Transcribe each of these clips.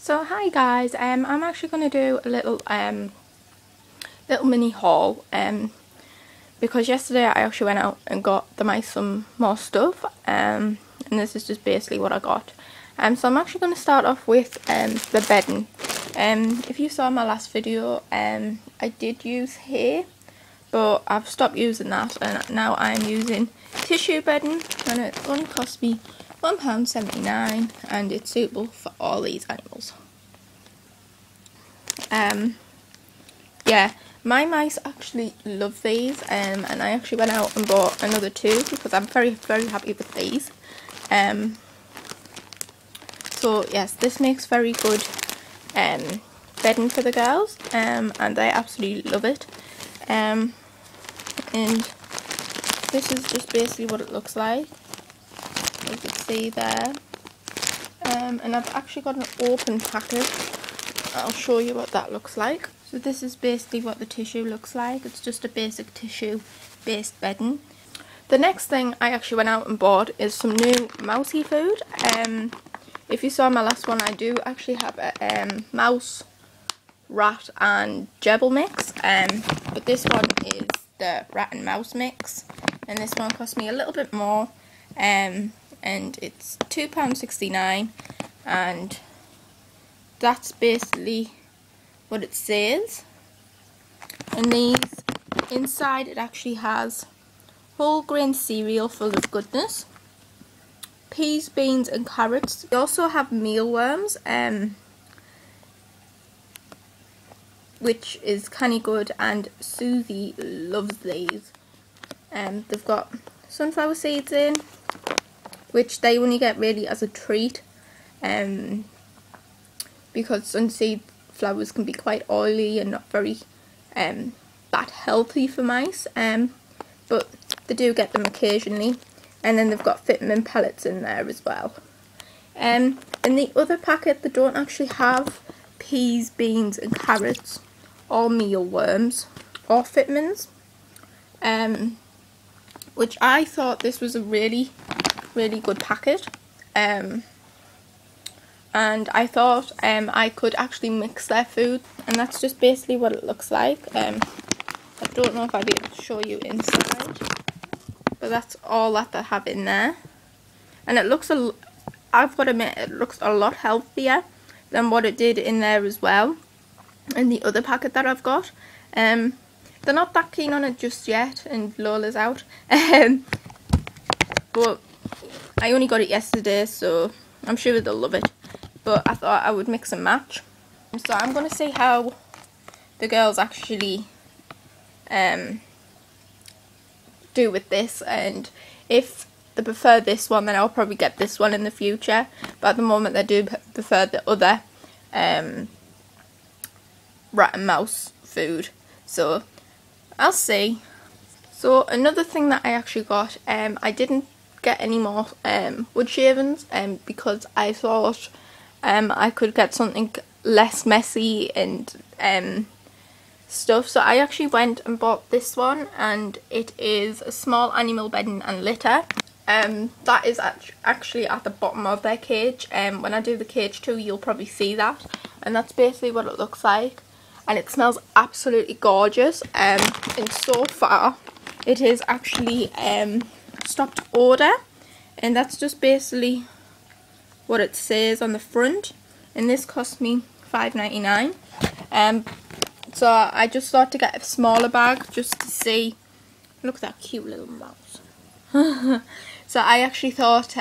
So hi guys, I'm actually going to do a little mini haul because yesterday I actually went out and got the mice some more stuff and this is just basically what I got. So I'm actually going to start off with the bedding. If you saw my last video, I did use hay, but I've stopped using that and now I'm using tissue bedding, and it only cost me £1.79 and it's suitable for all these animals. Yeah, my mice actually love these and I actually went out and bought another two because I'm very happy with these. So yes, this makes very good bedding for the girls and they absolutely love it. And this is just basically what it looks like, as you can see there. And I've actually got an open packet. I'll show you what that looks like. So this is basically what the tissue looks like. It's just a basic tissue based bedding. The next thing I actually went out and bought is some new mousey food. If you saw my last one, I do actually have a mouse, rat and gerbil mix. But this one is the rat and mouse mix, and this one cost me a little bit more. And it's £2.69, and that's basically what it says. And these, inside it actually has whole grain cereal full of goodness, peas, beans and carrots. They also have mealworms, which is kinda good, and Susie loves these. They've got sunflower seeds in, which they only get really as a treat, because sunseed flowers can be quite oily and not very that healthy for mice, but they do get them occasionally. And then they've got vitamin pellets in there as well. In the other packet they don't actually have peas, beans and carrots or mealworms or vitamins, which I thought this was a really good packet. And I thought I could actually mix their food, and that's just basically what it looks like. I don't know if I'll be able to show you inside, but that's all that they have in there. And it looks, I've got to admit, it looks a lot healthier than what it did in there as well, in the other packet that I've got. They're not that keen on it just yet, and Lola's out. But I only got it yesterday, so I'm sure they'll love it. But I thought I would mix and match. So I'm going to see how the girls actually do with this, and if they prefer this one then I'll probably get this one in the future, but at the moment they do prefer the other rat and mouse food, so I'll see. So another thing that I actually got, I didn't get any more wood shavings because I thought I could get something less messy and stuff. So I actually went and bought this one, and it is a small animal bedding and litter. That is actually at the bottom of their cage. When I do the cage too, you'll probably see that, and that's basically what it looks like, and it smells absolutely gorgeous. And so far it is actually stopped odor, and that's just basically what it says on the front, and this cost me £5.99. So I just thought to get a smaller bag just to see. Look at that cute little mouse. So I actually thought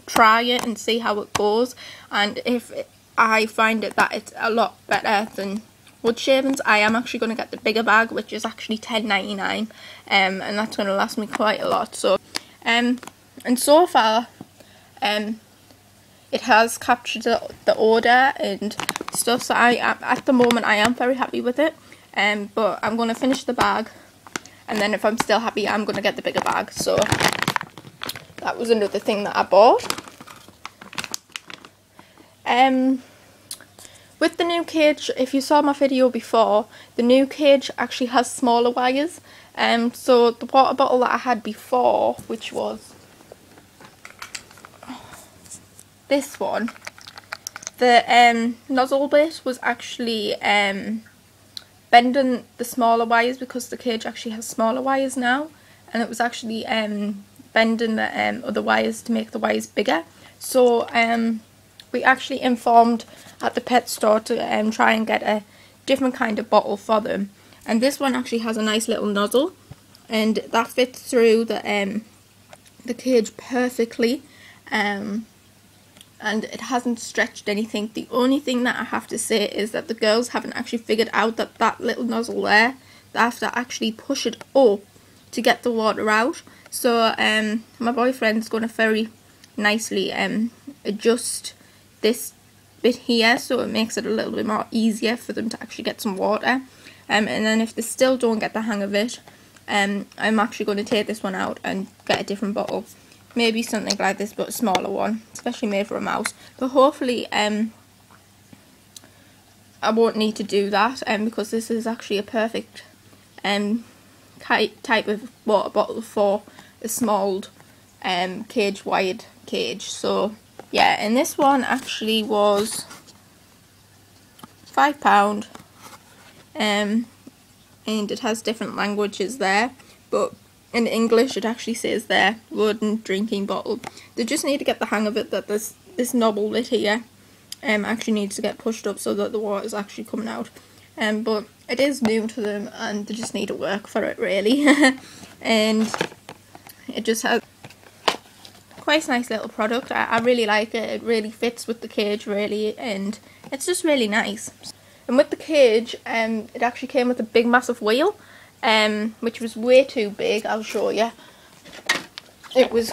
try it and see how it goes, and if I find it that it's a lot better than wood shavings, I am actually going to get the bigger bag, which is actually £10.99, and that's going to last me quite a lot. So and so far it has captured the odour and stuff, so at the moment I am very happy with it. But I'm going to finish the bag, and then if I'm still happy I'm going to get the bigger bag. So that was another thing that I bought. With the new cage, if you saw my video before, the new cage actually has smaller wires. So the water bottle that I had before, which was this one, The nozzle bit was actually bending the smaller wires, because the cage actually has smaller wires now, and it was actually bending the other wires to make the wires bigger. So we actually informed at the pet store to try and get a different kind of bottle for them, and this one actually has a nice little nozzle, and that fits through the cage perfectly, and it hasn't stretched anything. The only thing that I have to say is that the girls haven't actually figured out that that little nozzle there, they have to actually push it up to get the water out. So my boyfriend's going to very nicely adjust this bit here, so it makes it a little bit more easier for them to actually get some water. And then if they still don't get the hang of it, I'm actually going to take this one out and get a different bottle. Maybe something like this, but a smaller one, especially made for a mouse. But hopefully I won't need to do that, because this is actually a perfect type of water bottle for a small cage wired cage. So yeah, and this one actually was £5, and it has different languages there, but in English it actually says there, wooden drinking bottle. They just need to get the hang of it, that this knob bit here actually needs to get pushed up so that the water is actually coming out. But it is new to them, and they just need to work for it, really. And it just has quite a nice little product. I really like it. It really fits with the cage, really, and it's just really nice. And with the cage, it actually came with a big massive wheel, which was way too big. I'll show you. It was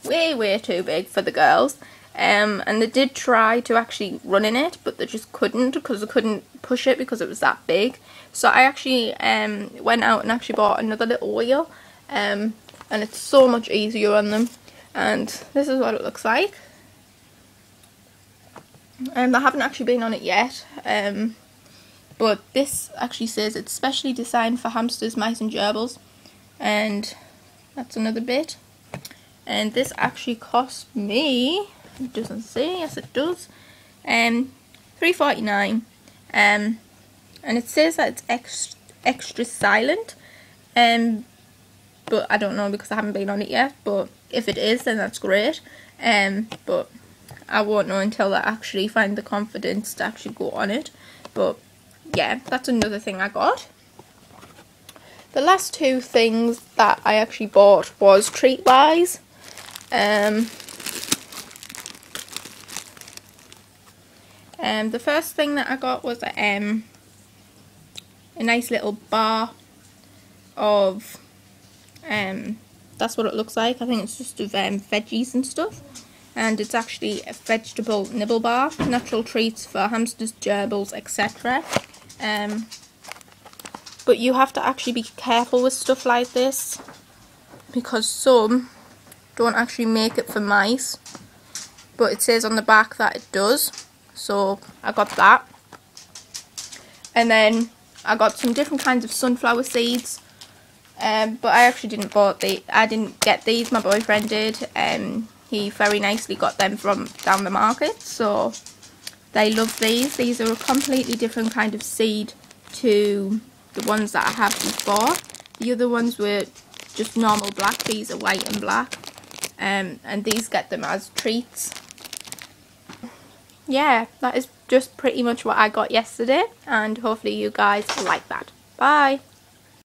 way too big for the girls, and they did try to actually run in it, but they just couldn't, because they couldn't push it because it was that big. So I actually went out and actually bought another little wheel, and it's so much easier on them. And this is what it looks like. I haven't actually been on it yet, but this actually says it's specially designed for hamsters, mice and gerbils, and that's another bit. And this actually cost me, it doesn't say, yes it does, £3.49, and it says that it's extra silent, but I don't know because I haven't been on it yet. But if it is, then that's great, but I won't know until I actually find the confidence to actually go on it. But yeah, that's another thing I got. The last two things that I actually bought was treat-wise. The first thing that I got was a nice little bar of, that's what it looks like. I think it's just of veggies and stuff. And it's actually a vegetable nibble bar, natural treats for hamsters, gerbils, etc. But you have to actually be careful with stuff like this, because some don't actually make it for mice, but it says on the back that it does. So I got that. And then I got some different kinds of sunflower seeds, but I actually didn't get these, my boyfriend did. He very nicely got them from down the market, so they love these. These are a completely different kind of seed to the ones that I have before. The other ones were just normal black, these are white and black, and these get them as treats. Yeah, that is just pretty much what I got yesterday, and hopefully you guys like that. Bye!